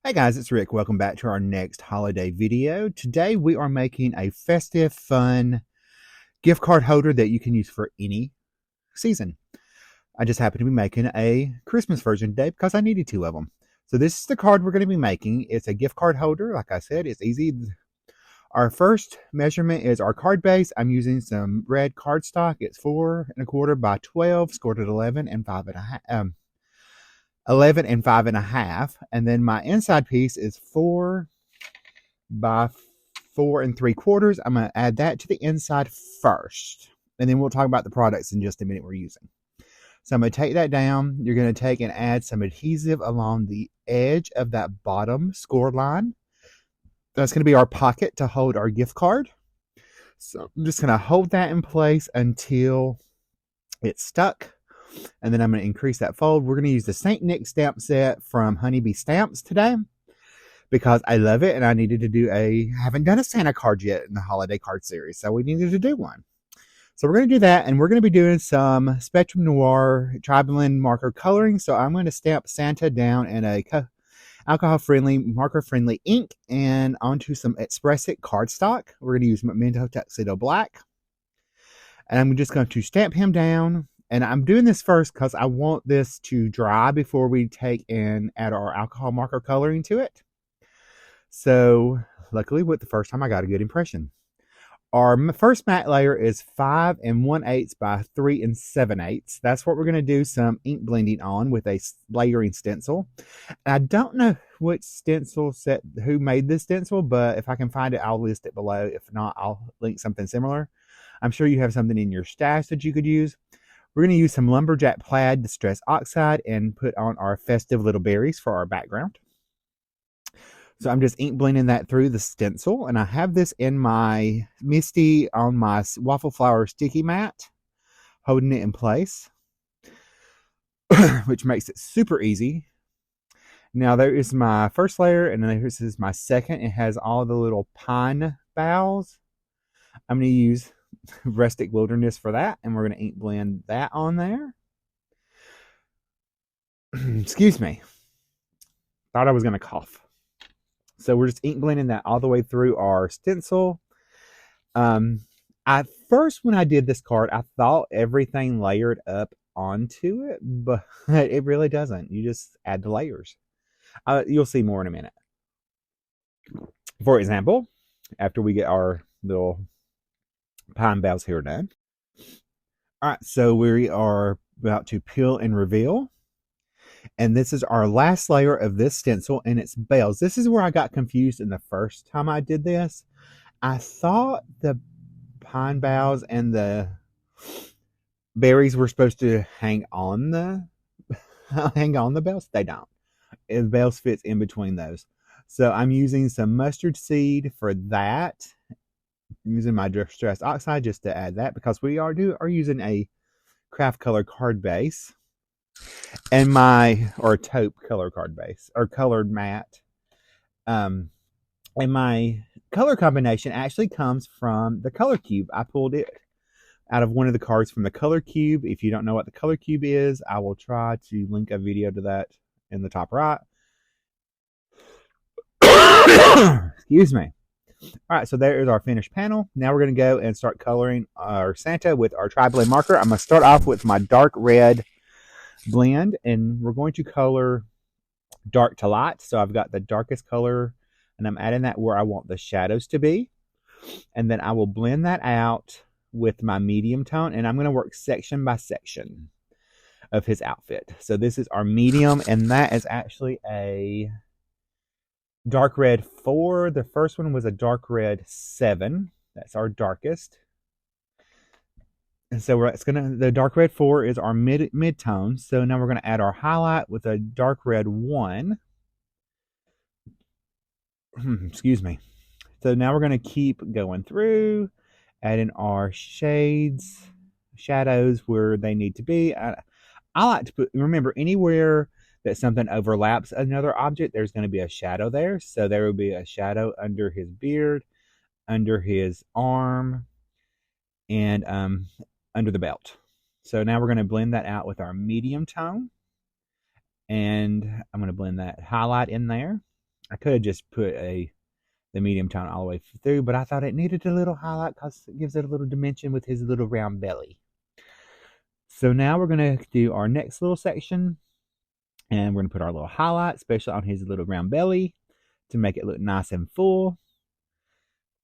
Hey guys, it's Rick. Welcome back to our next holiday video. Today we are making a festive, fun gift card holder that you can use for any season. I just happen to be making a Christmas version today because I needed two of them. So this is the card we're going to be making. It's a gift card holder. Like I said, it's easy. Our first measurement is our card base. I'm using some red cardstock. It's 4¼ by 12, scored at 11 and 5.5. 11 and 5.5, and then my inside piece is 4 by 4¾ I'm going to add that to the inside first, and then we'll talk about the products in just a minute we're using. So I'm going to take that down. You're going to take and add some adhesive along the edge of that bottom score line. That's going to be our pocket to hold our gift card. So I'm just going to hold that in place until it's stuck. And then I'm going to increase that fold. We're going to use the St. Nick stamp set from Honeybee Stamps today because I love it, and I needed to do I haven't done a Santa card yet in the holiday card series, so we needed to do one. So we're going to do that, and we're going to be doing some Spectrum Noir tri-blend marker coloring. So I'm going to stamp Santa down in a alcohol-friendly, marker-friendly ink and onto some Express It cardstock. We're going to use Memento Tuxedo Black. And I'm just going to stamp him down. And I'm doing this first because I want this to dry before we take and add our alcohol marker coloring to it. So luckily with the first time I got a good impression. Our first matte layer is 5 1/8 by 3 7/8. That's what we're going to do some ink blending on with a layering stencil. And I don't know which stencil set, who made this stencil, but if I can find it, I'll list it below. If not, I'll link something similar. I'm sure you have something in your stash that you could use. We're going to use some Lumberjack Plaid Distress Oxide and put on our festive little berries for our background. So I'm just ink blending that through the stencil, and I have this in my Misty on my Waffle Flower sticky mat, holding it in place, which makes it super easy. Now there is my first layer, and then this is my second. It has all the little pine boughs. I'm going to use Rustic Wilderness for that, and we're going to ink blend that on there. Excuse me, thought I was going to cough. So we're just ink blending that all the way through our stencil. At first, when I did this card, I thought everything layered up onto it, but it really doesn't. You just add the layers. You'll see more in a minute. For example, after we get our little pine boughs here done. All right, so we are about to peel and reveal. And this is our last layer of this stencil, and it's bells. This is where I got confused in the first time I did this. I thought the pine boughs and the berries were supposed to hang on the bells. They don't. The bells fits in between those. So I'm using some mustard seed for that. I'm using my Distress Oxide just to add that because we are using a craft color card base. And or taupe color card base or colored matte. And my color combination actually comes from the color cube. I pulled it out of one of the cards from the color cube. If you don't know what the color cube is, I will try to link a video to that in the top right. Excuse me. All right, so there is our finished panel. Now we're going to go and start coloring our Santa with our tri-blend marker. I'm going to start off with my dark red blend, and we're going to color dark to light. So I've got the darkest color, and I'm adding that where I want the shadows to be. And then I will blend that out with my medium tone, and I'm going to work section by section of his outfit. So this is our medium, and that is actually a dark red 4. The first one was a dark red 7. That's our darkest. And so the dark red 4 is our mid-tone. So now we're going to add our highlight with a dark red 1. Excuse me. So now we're going to keep going through, adding our shadows where they need to be. I like to remember anywhere that something overlaps another object, there's going to be a shadow there. So there will be a shadow under his beard, under his arm, and under the belt. So now we're going to blend that out with our medium tone. And I'm going to blend that highlight in there. I could have just put the medium tone all the way through, but I thought it needed a little highlight because it gives it a little dimension with his little round belly. So now we're going to do our next little section, and we're going to put our little highlight, especially on his little round belly, to make it look nice and full.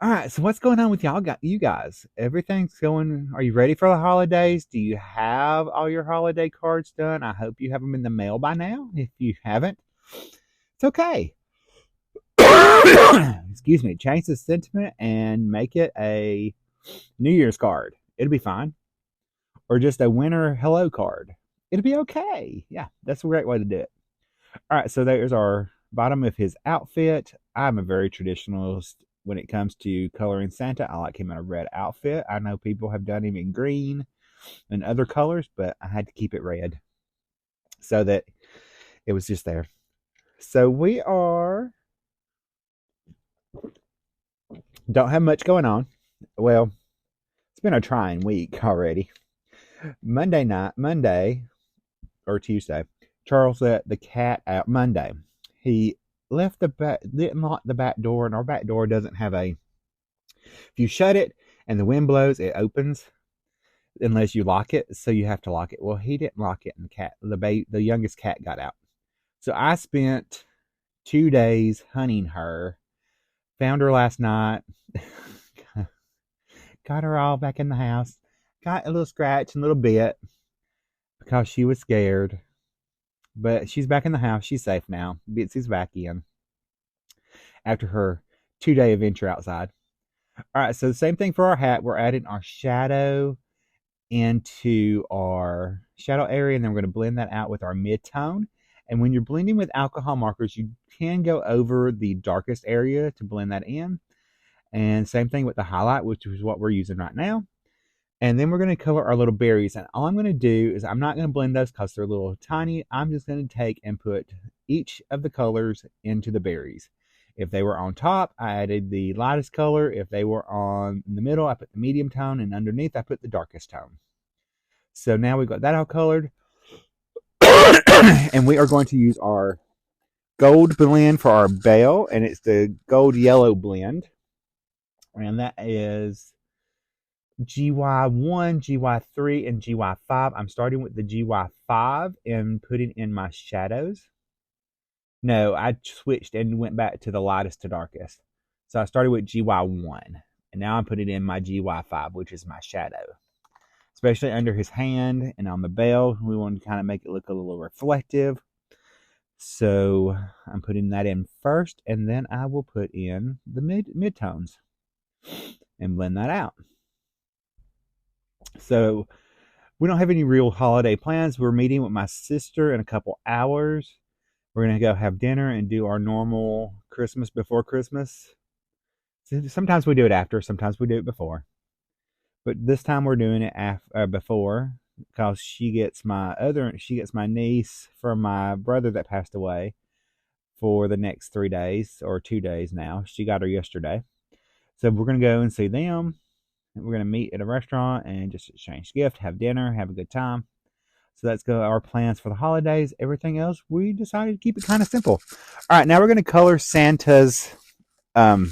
All right, so what's going on with you guys? Everything's going. Are you ready for the holidays? Do you have all your holiday cards done? I hope you have them in the mail by now. If you haven't, it's okay. Excuse me. Change the sentiment and make it a New Year's card. It'll be fine. Or just a winter hello card. It'll be okay. Yeah, that's a great way to do it. All right, so there's our bottom of his outfit. I'm a very traditionalist when it comes to coloring Santa. I like him in a red outfit. I know people have done him in green and other colors, but I had to keep it red so that it was just there. So we don't have much going on. Well, it's been a trying week already. Monday or Tuesday, Charles let the cat out. Monday, he didn't lock the back door, and our back door doesn't have if you shut it and the wind blows, it opens unless you lock it, so you have to lock it. Well, he didn't lock it, and the youngest cat got out. So I spent 2 days hunting her, found her last night, got her all back in the house, got a little scratch and a little bit because she was scared. But she's back in the house. She's safe now. Bitsy's back in after her 2-day adventure outside. All right, so the same thing for our hat. We're adding our shadow into our shadow area, and then we're going to blend that out with our mid-tone. And when you're blending with alcohol markers, you can go over the darkest area to blend that in. And same thing with the highlight, which is what we're using right now. And then we're going to color our little berries. And all I'm going to do is I'm not going to blend those because they're a little tiny. I'm just going to take and put each of the colors into the berries. If they were on top, I added the lightest color. If they were in the middle, I put the medium tone. And underneath, I put the darkest tone. So now we've got that all colored. And we are going to use our gold blend for our bell. And it's the gold yellow blend. And that is GY1, GY3, and GY5. I'm starting with the GY5 and putting in my shadows. No, I switched and went back to the lightest to darkest. So I started with GY1, and now I'm putting in my GY5, which is my shadow. Especially under his hand and on the bell, we want to kind of make it look a little reflective. So I'm putting that in first, and then I will put in the mid-tones and blend that out. So we don't have any real holiday plans. We're meeting with my sister in a couple hours. We're going to go have dinner and do our normal Christmas before Christmas. Sometimes we do it after, sometimes we do it before. But this time we're doing it before because she gets my niece from my brother that passed away for the next 3 days or 2 days now. She got her yesterday. So we're going to go and see them. We're going to meet at a restaurant and just exchange gifts, have dinner, have a good time. So that's our plans for the holidays. Everything else, we decided to keep it kind of simple. All right, now we're going to color Santa's fur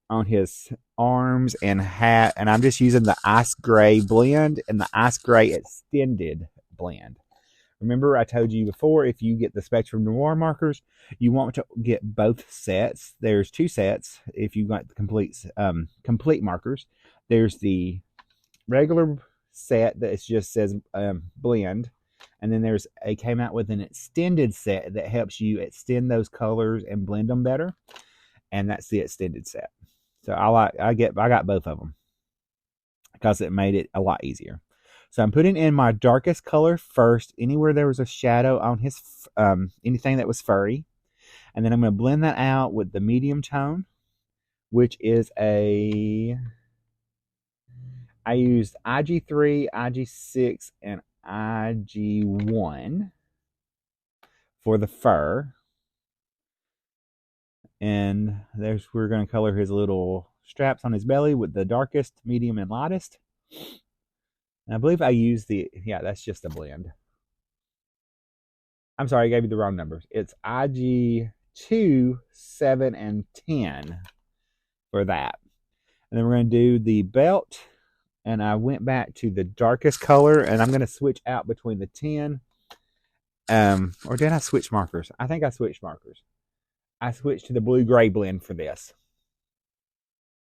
on his arms and hat. And I'm just using the ice gray blend and the ice gray extended blend. Remember, I told you before, if you get the Spectrum Noir markers, you want to get both sets. There's 2 sets if you got the complete markers. There's the regular set that just says blend, and then came out with an extended set that helps you extend those colors and blend them better, and that's the extended set. So I got both of them because it made it a lot easier. So I'm putting in my darkest color first, anywhere there was a shadow on his anything that was furry, and then I'm going to blend that out with the medium tone, which is I used IG3, IG6, and IG1 for the fur. And we're going to color his little straps on his belly with the darkest, medium, and lightest. And I believe I used that's just a blend. I'm sorry, I gave you the wrong numbers. It's IG 2, 7, and 10 for that. And then we're going to do the belt. And I went back to the darkest color, and I'm going to switch out between the 10. Or did I switch markers? I think I switched markers. I switched to the blue-gray blend for this.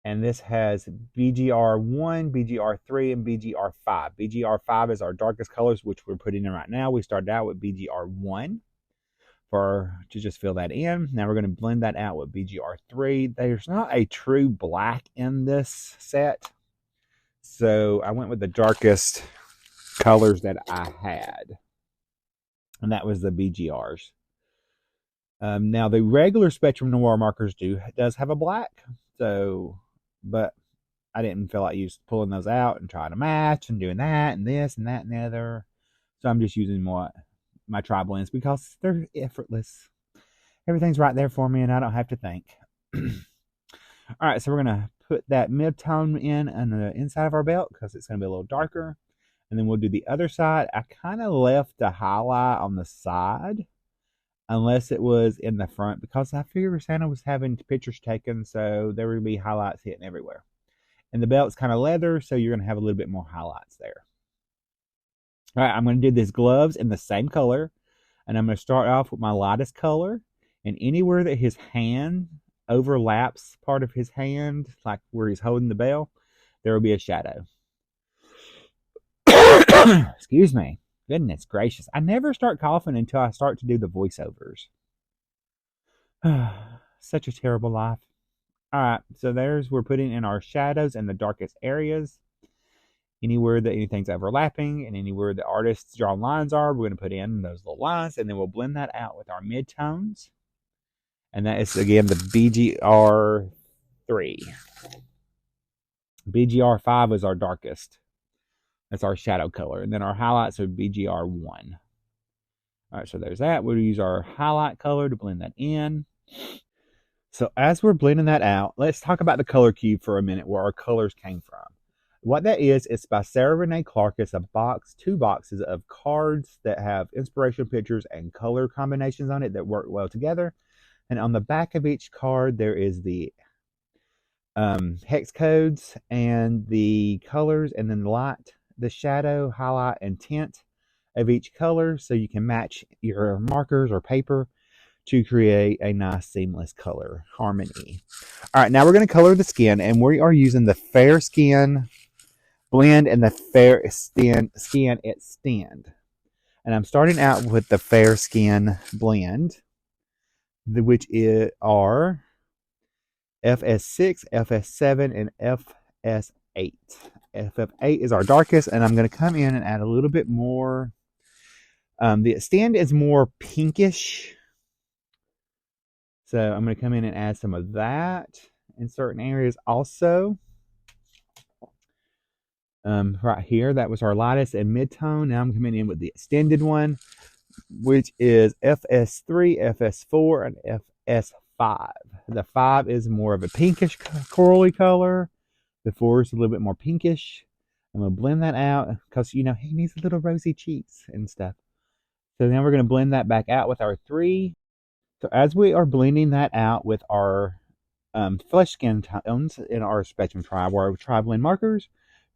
And this has BGR1, BGR3, and BGR5. BGR5 is our darkest colors, which we're putting in right now. We started out with BGR1 to just fill that in. Now we're going to blend that out with BGR3. There's not a true black in this set, so I went with the darkest colors that I had, and that was the BGRs. Now the regular Spectrum Noir markers does have a black, but I didn't feel like pulling those out and trying to match and doing that and this and that and the other. So I'm just using my tri-blends because they're effortless. Everything's right there for me and I don't have to think. All right, so we're going to put that mid-tone in on the inside of our belt because it's going to be a little darker. And then we'll do the other side. I kind of left a highlight on the side unless it was in the front because I figured Santa was having pictures taken, so there would be highlights hitting everywhere. And the belt's kind of leather, so you're going to have a little bit more highlights there. All right, I'm going to do these gloves in the same color, and I'm going to start off with my lightest color, and anywhere that his hand overlaps part of his hand, like where he's holding the bell, there will be a shadow. Excuse me. Goodness gracious. I never start coughing until I start to do the voiceovers. Such a terrible life. Alright, so we're putting in our shadows in the darkest areas. Anywhere that anything's overlapping and anywhere the artist's drawn lines are, we're going to put in those little lines, and then we'll blend that out with our mid-tones. And that is, again, the BGR3. BGR5 is our darkest. That's our shadow color. And then our highlights are BGR1. All right, so there's that. We'll use our highlight color to blend that in. So as we're blending that out, let's talk about the color cube for a minute, where our colors came from. What that is, it's by Sarah Renee Clark. It's two boxes of cards that have inspiration pictures and color combinations on it that work well together. And on the back of each card, there is the hex codes and the colors, and then the shadow, highlight, and tint of each color, so you can match your markers or paper to create a nice seamless color harmony. All right, now we're going to color the skin, and we are using the Fair Skin blend and the Fair Skin Extend. And I'm starting out with the Fair Skin blend, which are FS6, FS7, and FS8. FF8 is our darkest, and I'm going to come in and add a little bit more. The Extend is more pinkish, so I'm going to come in and add some of that in certain areas also. Right here, that was our lightest and mid-tone. Now I'm coming in with the extended one, which is FS3, FS4, and FS5. The 5 is more of a pinkish corally color. The 4 is a little bit more pinkish. I'm going to blend that out because, he needs a little rosy cheeks and stuff. So now we're going to blend that back out with our 3. So as we are blending that out with our flesh skin tones in our Spectrum tri-blend markers,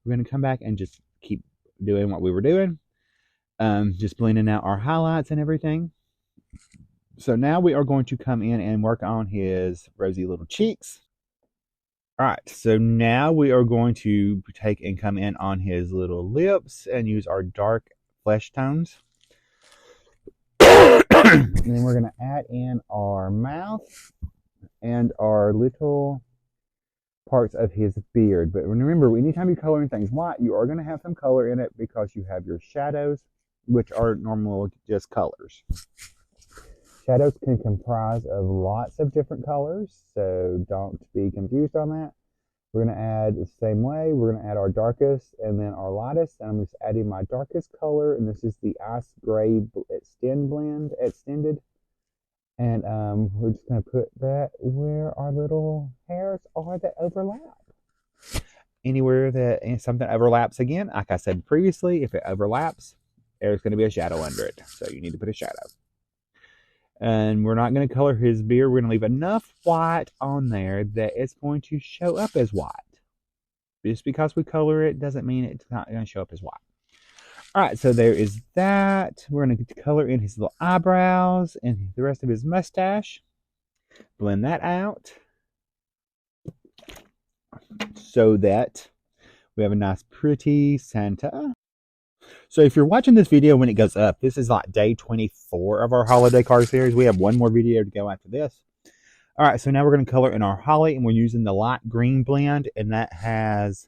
we're going to come back and just keep doing what we were doing. Just blending out our highlights and everything. So now we are going to come in and work on his rosy little cheeks. All right, so now we are going to take and come in on his little lips and use our dark flesh tones. And then we're going to add in our mouth and our little parts of his beard. But remember, anytime you're coloring things white, you are going to have some color in it because you have your shadows, which are normal just colors. Shadows can comprise of lots of different colors, so don't be confused on that. We're going to add the same way. We're going to add our darkest and then our lightest. And I'm just adding my darkest color, and this is the Ice Gray Extended. And we're just going to put that where our little hairs are that overlap. Anywhere that something overlaps, again, like I said previously, if it overlaps, there's going to be a shadow under it. So you need to put a shadow. And we're not going to color his beard. We're going to leave enough white on there that it's going to show up as white. Just because we color it doesn't mean it's not going to show up as white. All right, so there is that. We're going to color in his little eyebrows and the rest of his mustache. Blend that out so that we have a nice pretty Santa. So if you're watching this video when it goes up, this is like day 24 of our holiday card series. We have one more video to go after this. All right, so now we're going to color in our holly, and we're using the light green blend, and that has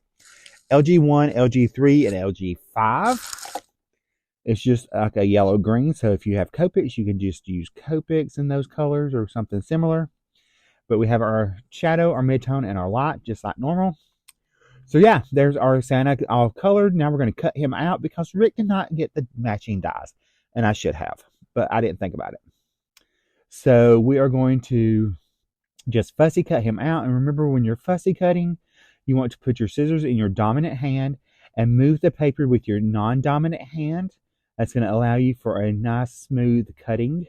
LG1, LG3, and LG5. It's just like a yellow green, so if you have Copics, you can just use Copics in those colors or something similar. But we have our shadow, our midtone, and our light, just like normal. So yeah, there's our Santa all colored. Now we're going to cut him out because Rick did not get the matching dies. And I should have, but I didn't think about it. So we are going to just fussy cut him out. And remember, when you're fussy cutting, you want to put your scissors in your dominant hand and move the paper with your non-dominant hand. That's going to allow you for a nice smooth cutting.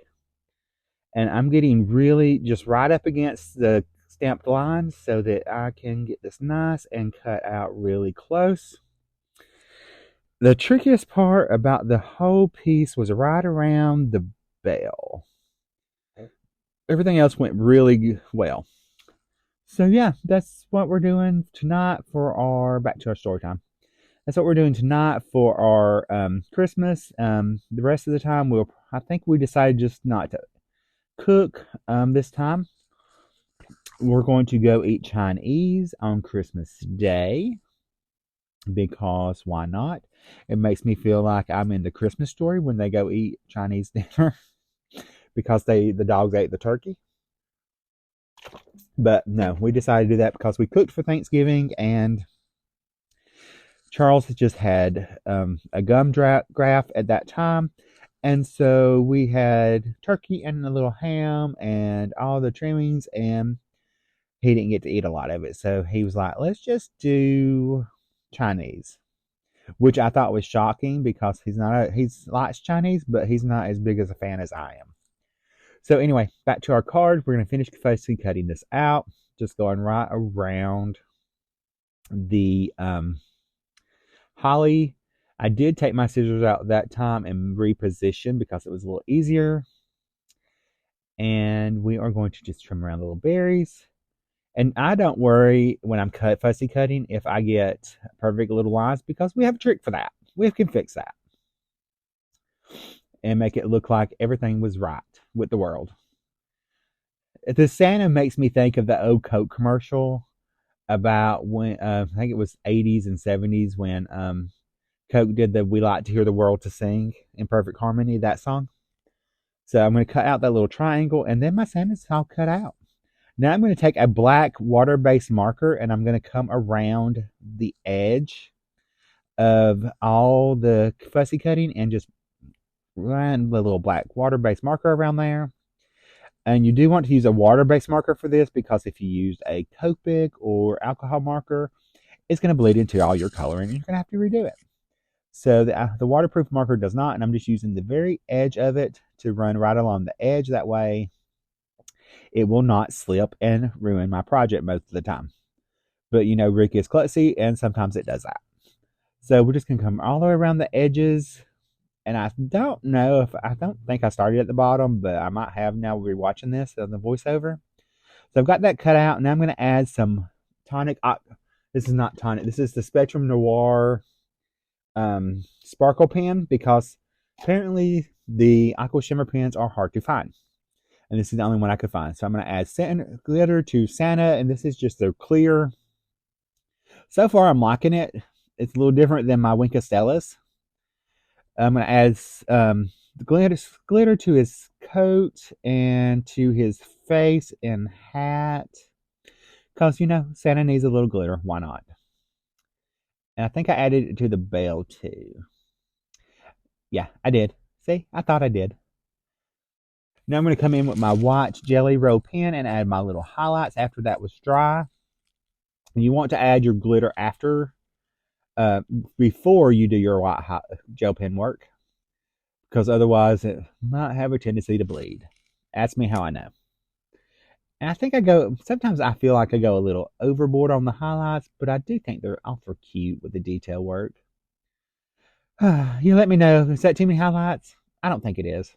And I'm getting really just right up against the stamped lines so that I can get this nice and cut out really close. The trickiest part about the whole piece was right around the bell. Everything else went really well. So yeah, that's what we're doing tonight for our, back to our story time. That's what we're doing tonight for our Christmas. The rest of the time, I think we decided just not to cook this time. We're going to go eat Chinese on Christmas Day because why not? It makes me feel like I'm in the Christmas Story when they go eat Chinese dinner because the dogs ate the turkey. But no, we decided to do that because we cooked for Thanksgiving, and Charles just had a gum graft at that time. And so we had turkey and a little ham and all the trimmings, and he didn't get to eat a lot of it. So he was like, let's just do Chinese, which I thought was shocking because he likes Chinese, but he's not as big as a fan as I am. So anyway, back to our card. We're going to finish fussy cutting this out, just going right around the holly. I did take my scissors out that time and reposition because it was a little easier. And we are going to just trim around the little berries. And I don't worry when I'm fussy cutting if I get perfect little lines because we have a trick for that. We can fix that and make it look like everything was right with the world. The Santa makes me think of the old Coke commercial about when, I think it was 80s and 70s when Coke did the We Like to Hear the World to Sing in Perfect Harmony, that song. So I'm going to cut out that little triangle, and then my Santa's all cut out. Now I'm going to take a black water-based marker, and I'm going to come around the edge of all the fussy cutting and just run the little black water-based marker around there. And you do want to use a water-based marker for this because if you used a Copic or alcohol marker, it's going to bleed into all your coloring and you're going to have to redo it. So the waterproof marker does not, and I'm just using the very edge of it to run right along the edge. That way it will not slip and ruin my project most of the time. But you know, Rick is klutzy and sometimes it does that. So we're just going to come all the way around the edges. And I don't think I started at the bottom, but I might have now rewatching this on the voiceover. So I've got that cut out. Now I'm going to add some tonic. This is not tonic. This is the Spectrum Noir sparkle pen because apparently the Aqua Shimmer pens are hard to find. And this is the only one I could find. So I'm going to add glitter to Santa, and this is just the clear. So far I'm liking it. It's a little different than my Wink of Stellas. I'm going to add the glitter to his coat and to his face and hat. Because, you know, Santa needs a little glitter. Why not? And I think I added it to the bell, too. Yeah, I did. See? I thought I did. Now I'm going to come in with my white Jelly Roll pen and add my little highlights after that was dry. And you want to add your glitter after before you do your white gel pen work, because otherwise it might have a tendency to bleed. Ask me how I know. And I think sometimes I feel like I go a little overboard on the highlights, but I do think they're awful cute with the detail work. You let me know. Is that too many highlights? I don't think it is.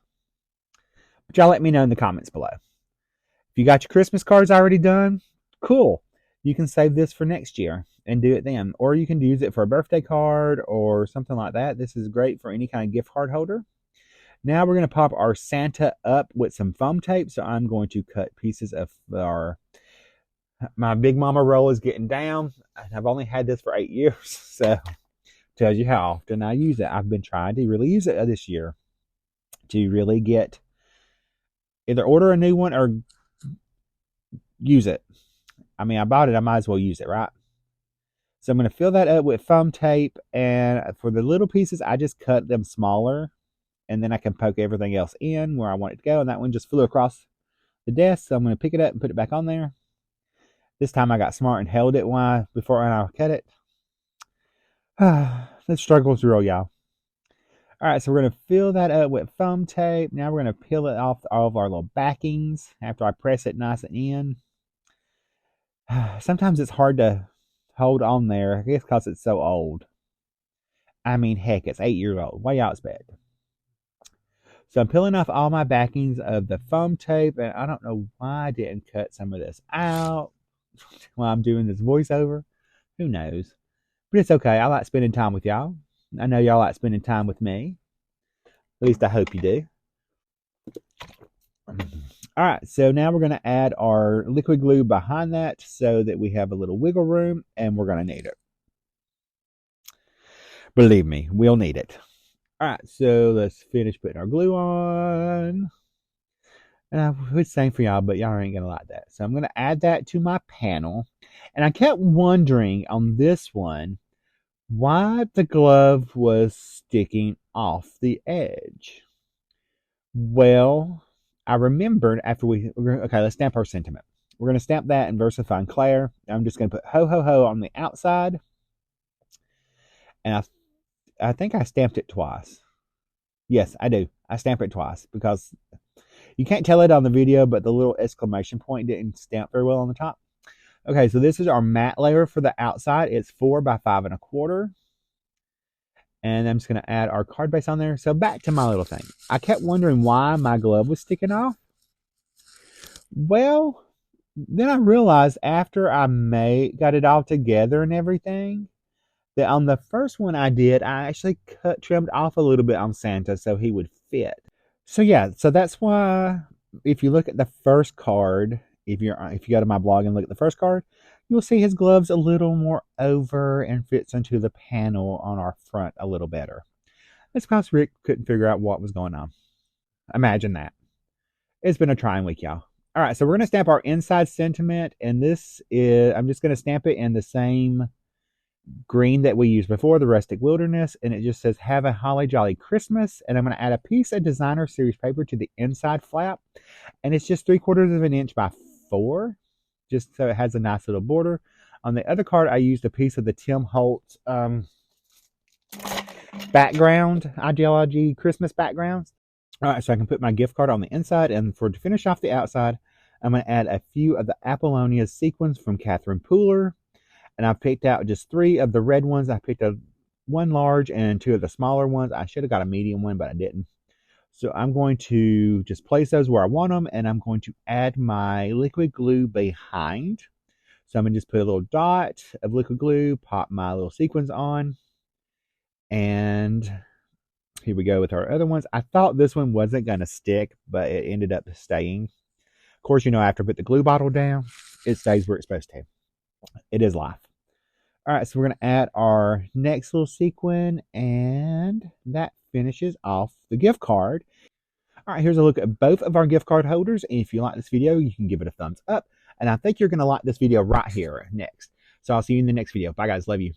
But y'all let me know in the comments below. If you got your Christmas cards already done, cool. You can save this for next year and do it then. Or you can use it for a birthday card or something like that. This is great for any kind of gift card holder. Now we're going to pop our Santa up with some foam tape. So I'm going to cut pieces of my Big Mama roll is getting down. I've only had this for 8 years. So tells you how often I use it. I've been trying to really use it this year to really get either order a new one or use it. I mean, I bought it, I might as well use it, right? So I'm going to fill that up with foam tape, and for the little pieces, I just cut them smaller, and then I can poke everything else in where I want it to go, and that one just flew across the desk, so I'm going to pick it up and put it back on there. This time I got smart and held it before I cut it. The struggle is real, y'all. All right, so we're going to fill that up with foam tape. Now we're going to peel it off all of our little backings after I press it nice and in. Sometimes it's hard to hold on there, I guess because it's so old. I mean, heck, it's 8 years old. Why y'all expect? So I'm peeling off all my backings of the foam tape, and I don't know why I didn't cut some of this out while I'm doing this voiceover. Who knows? But it's okay. I like spending time with y'all. I know y'all like spending time with me. At least I hope you do. All right, so now we're going to add our liquid glue behind that so that we have a little wiggle room, and we're going to need it. Believe me, we'll need it. All right, so let's finish putting our glue on. And I would say for y'all, but y'all ain't going to like that. So I'm going to add that to my panel. And I kept wondering on this one why the glove was sticking off the edge. Well, I remembered after okay, let's stamp our sentiment. We're going to stamp that in VersaFine Claire. I'm just going to put ho, ho, ho on the outside. And I think I stamped it twice. Yes, I do. I stamp it twice because you can't tell it on the video, but the little exclamation point didn't stamp very well on the top. Okay, so this is our matte layer for the outside. It's 4 by 5 1/4. And I'm just going to add our card base on there. So back to my little thing. I kept wondering why my glove was sticking off. Well, then I realized after I got it all together and everything, that on the first one I did, I actually trimmed off a little bit on Santa so he would fit. So yeah, so that's why if you look at the first card, if you go to my blog and look at the first card, you'll see his gloves a little more over and fits into the panel on our front a little better. That's because Rick couldn't figure out what was going on. Imagine that. It's been a trying week, y'all. All right, so we're going to stamp our inside sentiment, and I'm just going to stamp it in the same green that we used before, the Rustic Wilderness, and it just says, "Have a holly jolly Christmas," and I'm going to add a piece of designer series paper to the inside flap, and it's just 3/4 of an inch by 4, just so it has a nice little border. On the other card, I used a piece of the Tim Holtz background, ideology Christmas backgrounds. All right, so I can put my gift card on the inside, and to finish off the outside, I'm going to add a few of the Apollonia sequins from Catherine Pooler, and I've picked out just 3 of the red ones. I picked up 1 large and 2 of the smaller ones. I should have got a medium one, but I didn't. So I'm going to just place those where I want them, and I'm going to add my liquid glue behind. So I'm going to just put a little dot of liquid glue, pop my little sequins on, and here we go with our other ones. I thought this one wasn't going to stick, but it ended up staying. Of course, after I put the glue bottle down, it stays where it's supposed to. It is life. All right, so we're going to add our next little sequin, and that finishes off the gift card. All right, here's a look at both of our gift card holders. And if you like this video, you can give it a thumbs up. And I think you're going to like this video right here next. So I'll see you in the next video. Bye, guys. Love you.